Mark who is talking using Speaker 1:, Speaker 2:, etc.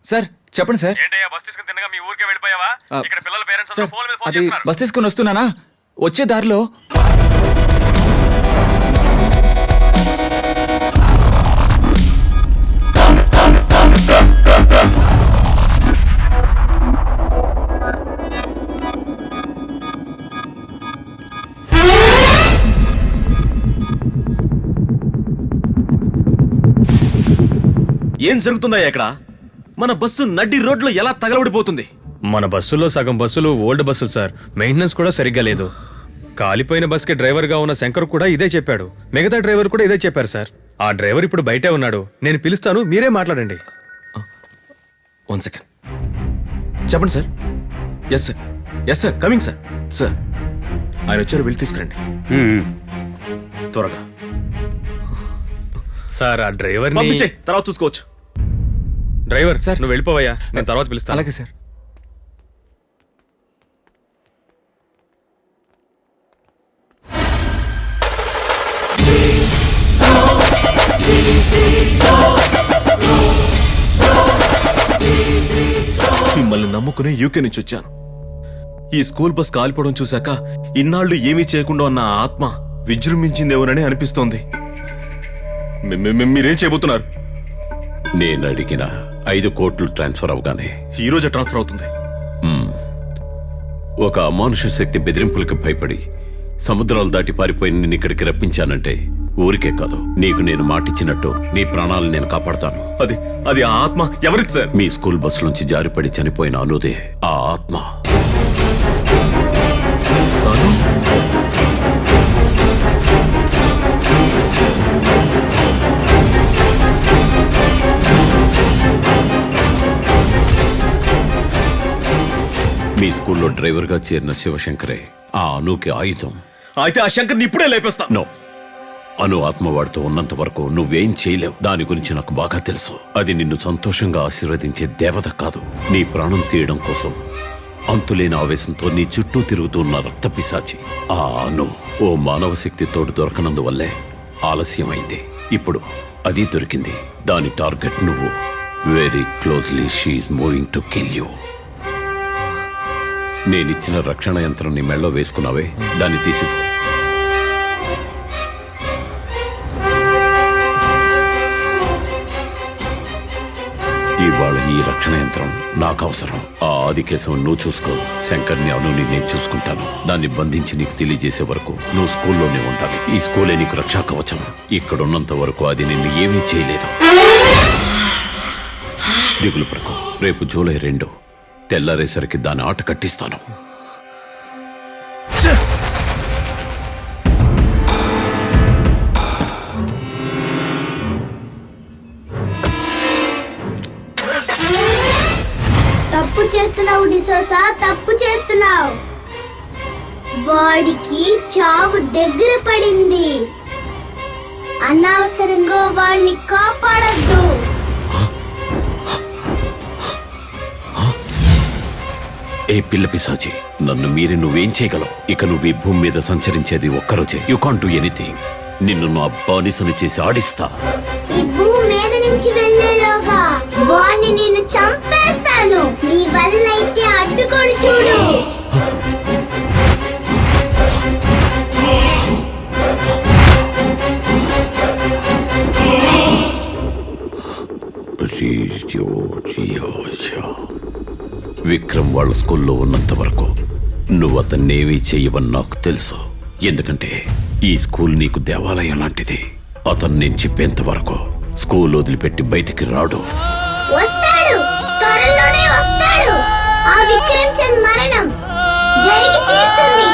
Speaker 1: Sir చెప్పండి sir. Sir అది bus తీసుకుని వస్తున్నానా, వచ్చే దారిలో
Speaker 2: ఏం జరుగుతుందా ఇక్కడ? మన బస్సు నడ్డి రోడ్లో ఎలా తగలబడిపోతుంది?
Speaker 3: మన బస్సులో సగం బస్సులు ఓల్డ్ బస్సులు సార్. మెయింటెనెన్స్ కూడా సరిగ్గా లేదు. కాలిపోయిన బస్కి డ్రైవర్గా ఉన్న శంకర్ కూడా ఇదే చెప్పాడు. మిగతా డ్రైవర్ కూడా ఇదే చెప్పారు సార్. ఆ డ్రైవర్ ఇప్పుడు బయటే ఉన్నాడు, నేను పిలుస్తాను, మీరే మాట్లాడండి.
Speaker 2: 1 సెకండ్. చెప్పండి sir. Yes sir, yes sir, coming sir. Sir ఆయన వచ్చారు, వెళ్ళి తీసుకురండి త్వరగా.
Speaker 3: సార్ ఆ డ్రైవర్
Speaker 2: పంపించే, తర్వాత చూసుకోవచ్చు.
Speaker 3: డ్రైవర్ సార్ నువ్వు వెళ్ళిపోవయ్యా, నేను తర్వాత పిలుస్తాను.
Speaker 1: అలాగే సార్.
Speaker 2: మిమ్మల్ని నమ్ముకుని యూకే నుంచి వచ్చాను. ఈ స్కూల్ బస్ కాలిపోవడం చూశాక ఇన్నాళ్లు ఏమీ చేయకుండా ఉన్న ఆత్మ విజృంభించిందేమోనని అనిపిస్తోంది. మీరేం చేయబోతున్నారు?
Speaker 4: నేను అడిగిన 5 కోట్లు ట్రాన్స్ఫర్ అవగానే
Speaker 2: ఈ రోజే ట్రాన్స్ఫర్ అవుతుంది.
Speaker 4: ఒక అమానుష శక్తి బెదిరింపులకు భయపడి సముద్రాలు దాటి పారిపోయి నిన్ను ఇక్కడికి రప్పించానంటే ఊరికే కాదు, నీకు నేను మాటిచ్చినట్టు నీ ప్రాణాలను నేను కాపాడతాను.
Speaker 2: అది ఆ ఆత్మ ఎవరిది సార్?
Speaker 4: మీ స్కూల్ బస్సు నుంచి జారిపడి చనిపోయిన అనుదే ఆ ఆత్మ. మీ స్కూల్లో డ్రైవర్గా చేరిన శివశంకరే ఆ అనుకి ఆయుధం.
Speaker 2: అయితే ఆ శంకర్ని ఇప్పుడే లేపేస్తా.
Speaker 4: నో, అను ఆత్మవాడితో ఉన్నంత వరకు నువ్వేం చేయలేవు. దాని గురించి నాకు బాగా తెలుసు. అది నిన్ను సంతోషంగా ఆశీర్వదించే దేవత కాదు. నీ ప్రాణం తీయడం కోసం అంతులేని ఆవేశంతో నీ చుట్టూ తిరుగుతున్న రక్త పిశాచి. ఆ అను ఓ మానవ శక్తి తోడు దొరకనందువల్లే ఆలస్యమైంది. ఇప్పుడు అది దొరికింది. దాని టార్గెట్ నువ్వు. Very closely she is moving to kill you. నేనిచ్చిన రక్షణ యంత్రం నీ మెళ్ళో వేసుకున్నావే, దాన్ని తీసి ఇవాళ ఈ రక్షణ యంత్రం నాకు అవసరం. ఆ ఆదికేశం నువ్వు చూసుకో, శంకర్ని అనుని నేను చూసుకుంటాను. దాన్ని బంధించి నీకు తెలియజేసే వరకు నువ్వు స్కూల్లోనే ఉండాలి. ఈ స్కూలే నీకు రక్షా కవచం. ఇక్కడున్నంత వరకు అది నిన్ను ఏమీ చేయలేదు. దిగులు పడకు. రేపు జూలై 2 తెల్లారేసరికి దాని ఆట కట్టిస్తాను.
Speaker 5: తప్పు చేస్తున్నావు డిసోసా, తప్పు చేస్తున్నావు. వాడికి చావు దగ్గర పడింది. అనవసరంగా వాడిని కాపాడద్దు.
Speaker 4: ఏ పిల్ల పిశాచి, నన్ను మీరి నువ్వేం చేయగలవు? ఇక నువ్వు ఈ భూమి మీద సంచరించేది ఒక్కరోజే. You can't do anything. నిన్ను నా బానిసను చేసి ఆడిస్తా.
Speaker 5: ఈ భూమి మీద నుంచి వెళ్ళేలోగా వాణ్ణి నేను చంపేస్తాను. నీ వల్ల అయితే అడ్డుకొని చూడు.
Speaker 4: విక్రమ్ వాళ్ళ స్కూల్లో ఉన్నంత వరకు నువ్వు అతన్నేమీ చెయ్యవని నాకు తెలుసు. ఎందుకంటే ఈ స్కూల్ నీకు దేవాలయం లాంటిది. అతను నేను చెప్పేంత వరకు స్కూల్ వదిలిపెట్టి బయటికి రాడు.
Speaker 5: వస్తాడు, త్వరలోనే వస్తాడు. ఆ విక్రమ్ చంద్ మరణం జరిగి తీరుతుంది.